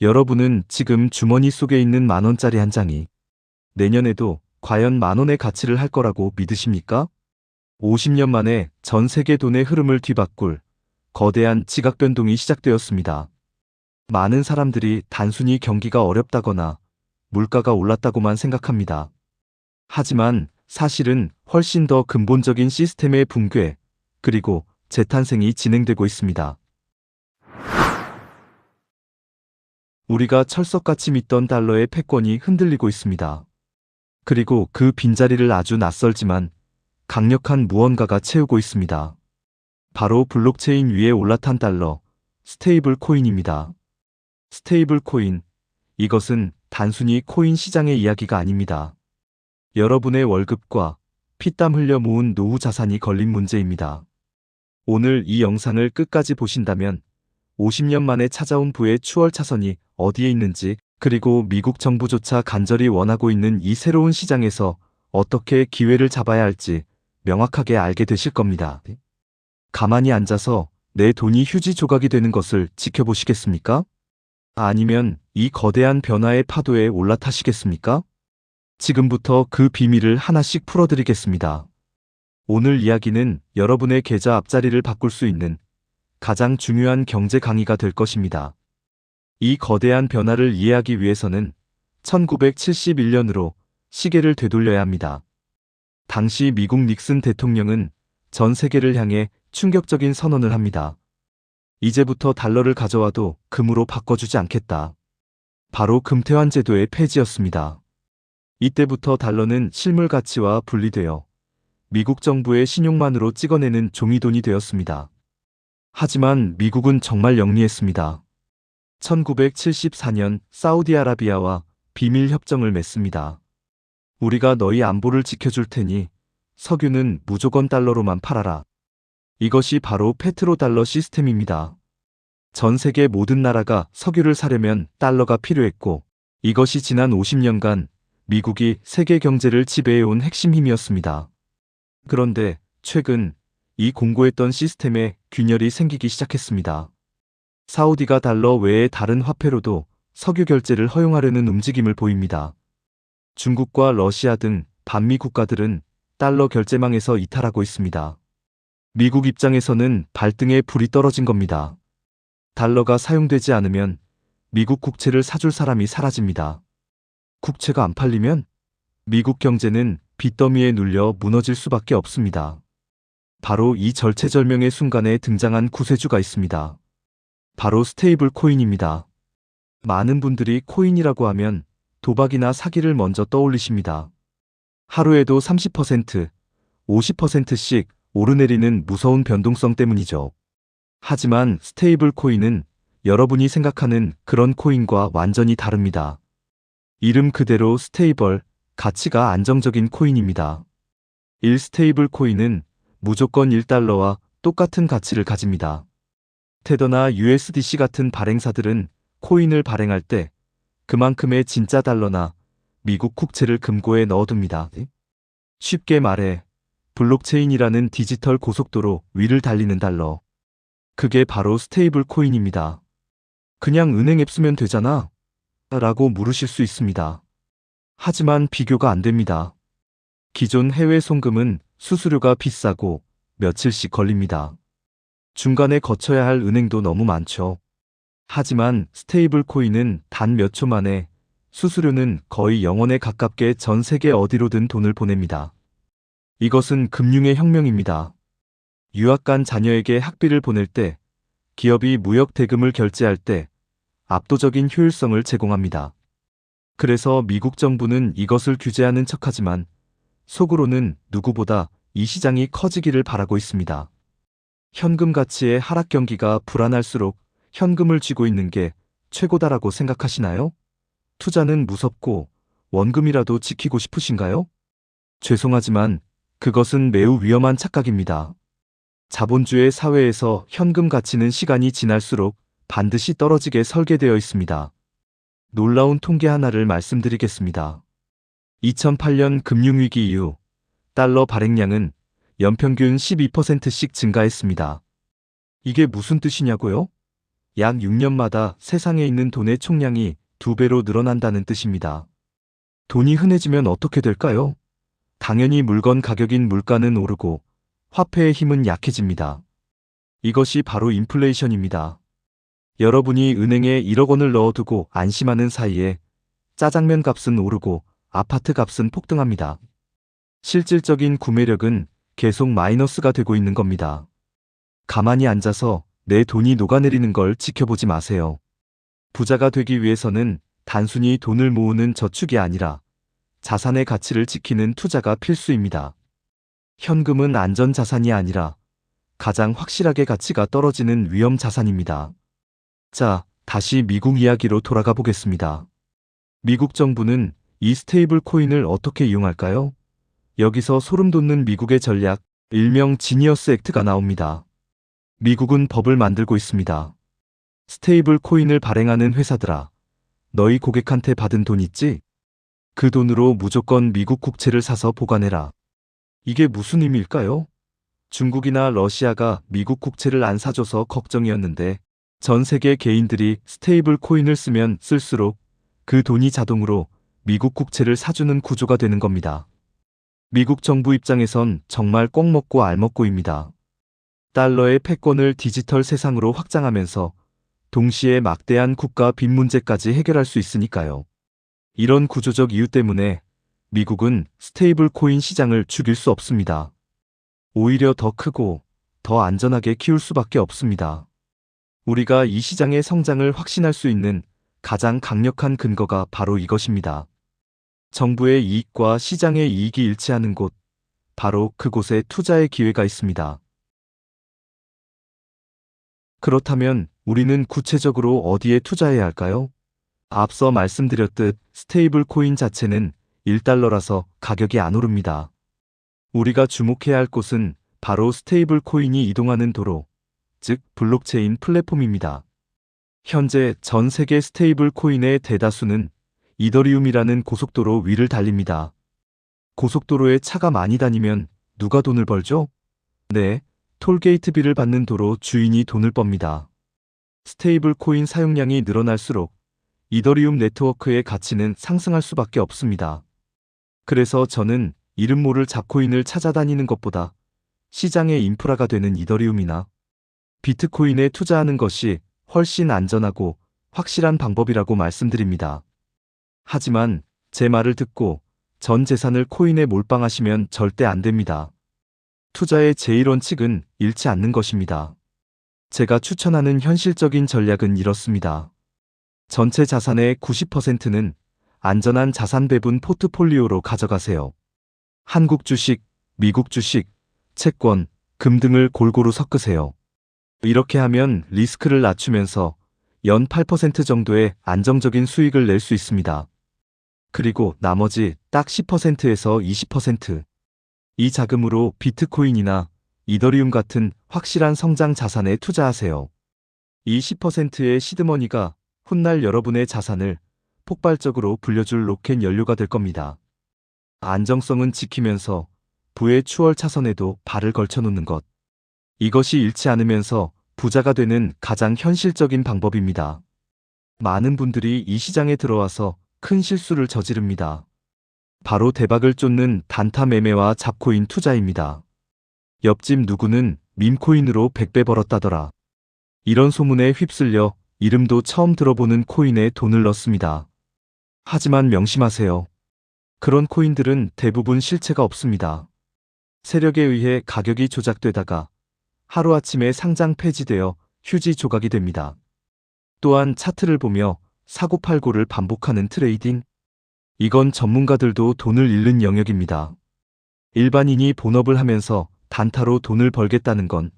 여러분은 지금 주머니 속에 있는 10,000원짜리 한 장이 내년에도 과연 10,000원의 가치를 할 거라고 믿으십니까? 50년 만에 전 세계 돈의 흐름을 뒤바꿀 거대한 지각 변동이 시작되었습니다. 많은 사람들이 단순히 경기가 어렵다거나 물가가 올랐다고만 생각합니다. 하지만 사실은 훨씬 더 근본적인 시스템의 붕괴, 그리고 재탄생이 진행되고 있습니다. 우리가 철석같이 믿던 달러의 패권이 흔들리고 있습니다. 그리고 그 빈자리를 아주 낯설지만 강력한 무언가가 채우고 있습니다. 바로 블록체인 위에 올라탄 달러, 스테이블 코인입니다. 스테이블 코인, 이것은 단순히 코인 시장의 이야기가 아닙니다. 여러분의 월급과 피땀 흘려 모은 노후 자산이 걸린 문제입니다. 오늘 이 영상을 끝까지 보신다면 50년 만에 찾아온 부의 추월 차선이 어디에 있는지, 그리고 미국 정부조차 간절히 원하고 있는 이 새로운 시장에서 어떻게 기회를 잡아야 할지 명확하게 알게 되실 겁니다. 가만히 앉아서 내 돈이 휴지 조각이 되는 것을 지켜보시겠습니까? 아니면 이 거대한 변화의 파도에 올라타시겠습니까? 지금부터 그 비밀을 하나씩 풀어드리겠습니다. 오늘 이야기는 여러분의 계좌 앞자리를 바꿀 수 있는 가장 중요한 경제 강의가 될 것입니다. 이 거대한 변화를 이해하기 위해서는 1971년으로 시계를 되돌려야 합니다. 당시 미국 닉슨 대통령은 전 세계를 향해 충격적인 선언을 합니다. 이제부터 달러를 가져와도 금으로 바꿔주지 않겠다. 바로 금태환 제도의 폐지였습니다. 이때부터 달러는 실물 가치와 분리되어 미국 정부의 신용만으로 찍어내는 종이돈이 되었습니다. 하지만 미국은 정말 영리했습니다. 1974년 사우디아라비아와 비밀 협정을 맺습니다. 우리가 너희 안보를 지켜줄 테니 석유는 무조건 달러로만 팔아라. 이것이 바로 페트로달러 시스템입니다. 전 세계 모든 나라가 석유를 사려면 달러가 필요했고, 이것이 지난 50년간 미국이 세계 경제를 지배해온 핵심 힘이었습니다. 그런데 최근 이 공고했던 시스템에 균열이 생기기 시작했습니다. 사우디가 달러 외의 다른 화폐로도 석유 결제를 허용하려는 움직임을 보입니다. 중국과 러시아 등 반미 국가들은 달러 결제망에서 이탈하고 있습니다. 미국 입장에서는 발등에 불이 떨어진 겁니다. 달러가 사용되지 않으면 미국 국채를 사줄 사람이 사라집니다. 국채가 안 팔리면 미국 경제는 빚더미에 눌려 무너질 수밖에 없습니다. 바로 이 절체절명의 순간에 등장한 구세주가 있습니다. 바로 스테이블 코인입니다. 많은 분들이 코인이라고 하면 도박이나 사기를 먼저 떠올리십니다. 하루에도 30%, 50%씩 오르내리는 무서운 변동성 때문이죠. 하지만 스테이블 코인은 여러분이 생각하는 그런 코인과 완전히 다릅니다. 이름 그대로 스테이블, 가치가 안정적인 코인입니다. 1스테이블 코인은 무조건 1달러와 똑같은 가치를 가집니다. 테더나 USDC 같은 발행사들은 코인을 발행할 때 그만큼의 진짜 달러나 미국 국채를 금고에 넣어둡니다. 쉽게 말해 블록체인이라는 디지털 고속도로 위를 달리는 달러. 그게 바로 스테이블 코인입니다. 그냥 은행 앱 쓰면 되잖아 라고 물으실 수 있습니다. 하지만 비교가 안 됩니다. 기존 해외 송금은 수수료가 비싸고 며칠씩 걸립니다. 중간에 거쳐야 할 은행도 너무 많죠. 하지만 스테이블 코인은 단 몇 초 만에 수수료는 거의 0원에 가깝게 전 세계 어디로든 돈을 보냅니다. 이것은 금융의 혁명입니다. 유학 간 자녀에게 학비를 보낼 때, 기업이 무역 대금을 결제할 때 압도적인 효율성을 제공합니다. 그래서 미국 정부는 이것을 규제하는 척하지만 속으로는 누구보다 이 시장이 커지기를 바라고 있습니다. 현금 가치의 하락 경기가 불안할수록 현금을 쥐고 있는 게 최고다라고 생각하시나요? 투자는 무섭고 원금이라도 지키고 싶으신가요? 죄송하지만 그것은 매우 위험한 착각입니다. 자본주의 사회에서 현금 가치는 시간이 지날수록 반드시 떨어지게 설계되어 있습니다. 놀라운 통계 하나를 말씀드리겠습니다. 2008년 금융위기 이후 달러 발행량은 연평균 12%씩 증가했습니다. 이게 무슨 뜻이냐고요? 약 6년마다 세상에 있는 돈의 총량이 2배로 늘어난다는 뜻입니다. 돈이 흔해지면 어떻게 될까요? 당연히 물건 가격인 물가는 오르고 화폐의 힘은 약해집니다. 이것이 바로 인플레이션입니다. 여러분이 은행에 1억 원을 넣어두고 안심하는 사이에 짜장면 값은 오르고 아파트 값은 폭등합니다. 실질적인 구매력은 계속 마이너스가 되고 있는 겁니다. 가만히 앉아서 내 돈이 녹아내리는 걸 지켜보지 마세요. 부자가 되기 위해서는 단순히 돈을 모으는 저축이 아니라 자산의 가치를 지키는 투자가 필수입니다. 현금은 안전자산이 아니라 가장 확실하게 가치가 떨어지는 위험자산입니다. 자, 다시 미국 이야기로 돌아가 보겠습니다. 미국 정부는 이 스테이블 코인을 어떻게 이용할까요? 여기서 소름 돋는 미국의 전략, 일명 지니어스 액트가 나옵니다. 미국은 법을 만들고 있습니다. 스테이블 코인을 발행하는 회사들아, 너희 고객한테 받은 돈 있지? 그 돈으로 무조건 미국 국채를 사서 보관해라. 이게 무슨 의미일까요? 중국이나 러시아가 미국 국채를 안 사줘서 걱정이었는데 전 세계 개인들이 스테이블 코인을 쓰면 쓸수록 그 돈이 자동으로 미국 국채를 사주는 구조가 되는 겁니다. 미국 정부 입장에선 정말 꼭 먹고 알 먹고입니다. 달러의 패권을 디지털 세상으로 확장하면서 동시에 막대한 국가 빚 문제까지 해결할 수 있으니까요. 이런 구조적 이유 때문에 미국은 스테이블 코인 시장을 죽일 수 없습니다. 오히려 더 크고 더 안전하게 키울 수밖에 없습니다. 우리가 이 시장의 성장을 확신할 수 있는 가장 강력한 근거가 바로 이것입니다. 정부의 이익과 시장의 이익이 일치하는 곳, 바로 그곳에 투자의 기회가 있습니다. 그렇다면 우리는 구체적으로 어디에 투자해야 할까요? 앞서 말씀드렸듯 스테이블 코인 자체는 1달러라서 가격이 안 오릅니다. 우리가 주목해야 할 곳은 바로 스테이블 코인이 이동하는 도로, 즉 블록체인 플랫폼입니다. 현재 전 세계 스테이블 코인의 대다수는 이더리움이라는 고속도로 위를 달립니다. 고속도로에 차가 많이 다니면 누가 돈을 벌죠? 네, 톨게이트비를 받는 도로 주인이 돈을 멉니다. 스테이블 코인 사용량이 늘어날수록 이더리움 네트워크의 가치는 상승할 수밖에 없습니다. 그래서 저는 이름 모를 잡코인을 찾아다니는 것보다 시장의 인프라가 되는 이더리움이나 비트코인에 투자하는 것이 훨씬 안전하고 확실한 방법이라고 말씀드립니다. 하지만 제 말을 듣고 전 재산을 코인에 몰빵하시면 절대 안 됩니다. 투자의 제1원칙은 잃지 않는 것입니다. 제가 추천하는 현실적인 전략은 이렇습니다. 전체 자산의 90%는 안전한 자산 배분 포트폴리오로 가져가세요. 한국 주식, 미국 주식, 채권, 금 등을 골고루 섞으세요. 이렇게 하면 리스크를 낮추면서 연 8% 정도의 안정적인 수익을 낼 수 있습니다. 그리고 나머지 딱 10%에서 20%. 이 자금으로 비트코인이나 이더리움 같은 확실한 성장 자산에 투자하세요. 이 10%의 시드머니가 훗날 여러분의 자산을 폭발적으로 불려줄 로켓 연료가 될 겁니다. 안정성은 지키면서 부의 추월 차선에도 발을 걸쳐놓는 것. 이것이 잃지 않으면서 부자가 되는 가장 현실적인 방법입니다. 많은 분들이 이 시장에 들어와서 큰 실수를 저지릅니다. 바로 대박을 쫓는 단타 매매와 잡코인 투자입니다. 옆집 누구는 밈코인으로 100배 벌었다더라. 이런 소문에 휩쓸려 이름도 처음 들어보는 코인에 돈을 넣습니다. 하지만 명심하세요. 그런 코인들은 대부분 실체가 없습니다. 세력에 의해 가격이 조작되다가 하루아침에 상장 폐지되어 휴지 조각이 됩니다. 또한 차트를 보며 사고팔고를 반복하는 트레이딩? 이건 전문가들도 돈을 잃는 영역입니다. 일반인이 본업을 하면서 단타로 돈을 벌겠다는 건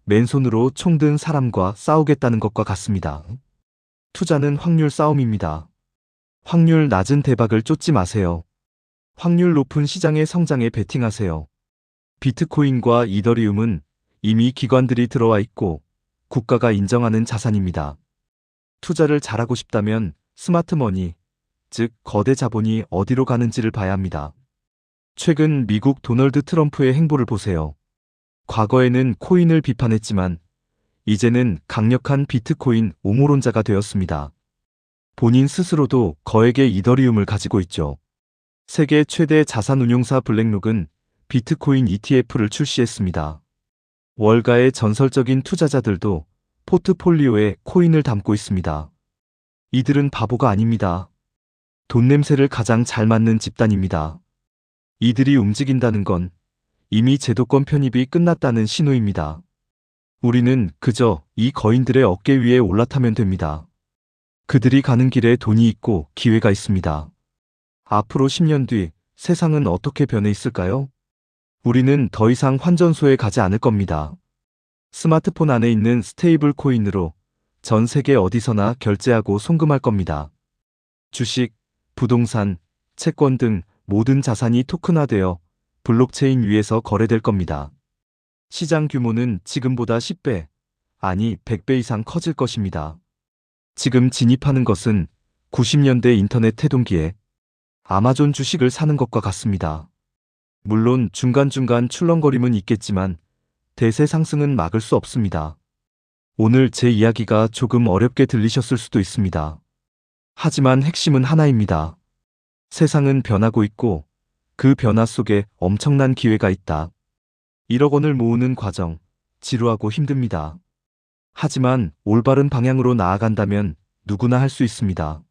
맨손으로 총 든 사람과 싸우겠다는 것과 같습니다. 투자는 확률 싸움입니다. 확률 낮은 대박을 쫓지 마세요. 확률 높은 시장의 성장에 베팅하세요. 비트코인과 이더리움은 이미 기관들이 들어와 있고 국가가 인정하는 자산입니다. 투자를 잘하고 싶다면 스마트머니, 즉 거대 자본이 어디로 가는지를 봐야 합니다. 최근 미국 도널드 트럼프의 행보를 보세요. 과거에는 코인을 비판했지만 이제는 강력한 비트코인 옹호론자가 되었습니다. 본인 스스로도 거액의 이더리움을 가지고 있죠. 세계 최대 자산운용사 블랙록은 비트코인 ETF를 출시했습니다. 월가의 전설적인 투자자들도 포트폴리오에 코인을 담고 있습니다. 이들은 바보가 아닙니다. 돈 냄새를 가장 잘 맡는 집단입니다. 이들이 움직인다는 건 이미 제도권 편입이 끝났다는 신호입니다. 우리는 그저 이 거인들의 어깨 위에 올라타면 됩니다. 그들이 가는 길에 돈이 있고 기회가 있습니다. 앞으로 10년 뒤 세상은 어떻게 변해 있을까요? 우리는 더 이상 환전소에 가지 않을 겁니다. 스마트폰 안에 있는 스테이블 코인으로 전 세계 어디서나 결제하고 송금할 겁니다. 주식, 부동산, 채권 등 모든 자산이 토큰화되어 블록체인 위에서 거래될 겁니다. 시장 규모는 지금보다 10배, 아니 100배 이상 커질 것입니다. 지금 진입하는 것은 90년대 인터넷 태동기에 아마존 주식을 사는 것과 같습니다. 물론 중간중간 출렁거림은 있겠지만 대세 상승은 막을 수 없습니다. 오늘 제 이야기가 조금 어렵게 들리셨을 수도 있습니다. 하지만 핵심은 하나입니다. 세상은 변하고 있고 그 변화 속에 엄청난 기회가 있다. 1억 원을 모으는 과정, 지루하고 힘듭니다. 하지만 올바른 방향으로 나아간다면 누구나 할 수 있습니다.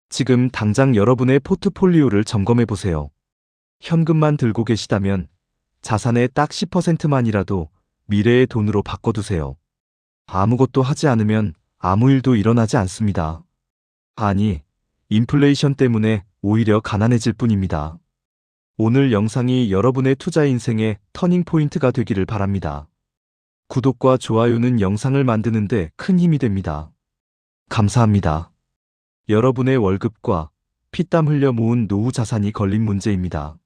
지금 당장 여러분의 포트폴리오를 점검해 보세요. 현금만 들고 계시다면 자산의 딱 10%만이라도 미래의 돈으로 바꿔두세요. 아무것도 하지 않으면 아무 일도 일어나지 않습니다. 아니, 인플레이션 때문에 오히려 가난해질 뿐입니다. 오늘 영상이 여러분의 투자 인생의 터닝포인트가 되기를 바랍니다. 구독과 좋아요는 영상을 만드는데 큰 힘이 됩니다. 감사합니다. 여러분의 월급과 피땀 흘려 모은 노후 자산이 걸린 문제입니다.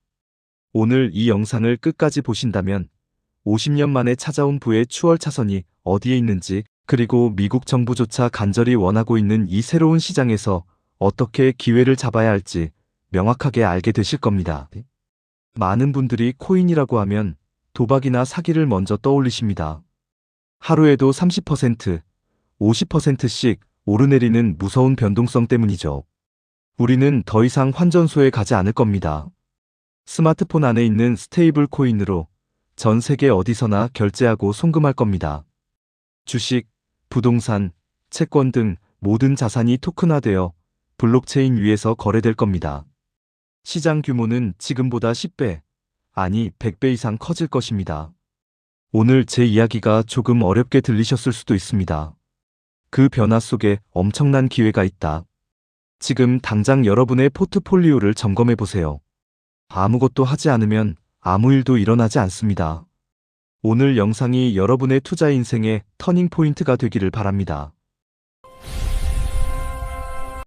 오늘 이 영상을 끝까지 보신다면 50년 만에 찾아온 부의 추월 차선이 어디에 있는지, 그리고 미국 정부조차 간절히 원하고 있는 이 새로운 시장에서 어떻게 기회를 잡아야 할지 명확하게 알게 되실 겁니다. 많은 분들이 코인이라고 하면 도박이나 사기를 먼저 떠올리십니다. 하루에도 30%, 50%씩 오르내리는 무서운 변동성 때문이죠. 우리는 더 이상 환전소에 가지 않을 겁니다. 스마트폰 안에 있는 스테이블 코인으로 전 세계 어디서나 결제하고 송금할 겁니다. 주식, 부동산, 채권 등 모든 자산이 토큰화되어 블록체인 위에서 거래될 겁니다. 시장 규모는 지금보다 10배, 아니 100배 이상 커질 것입니다. 오늘 제 이야기가 조금 어렵게 들리셨을 수도 있습니다. 그 변화 속에 엄청난 기회가 있다. 지금 당장 여러분의 포트폴리오를 점검해 보세요. 아무것도 하지 않으면 아무 일도 일어나지 않습니다. 오늘 영상이 여러분의 투자 인생의 터닝포인트가 되기를 바랍니다.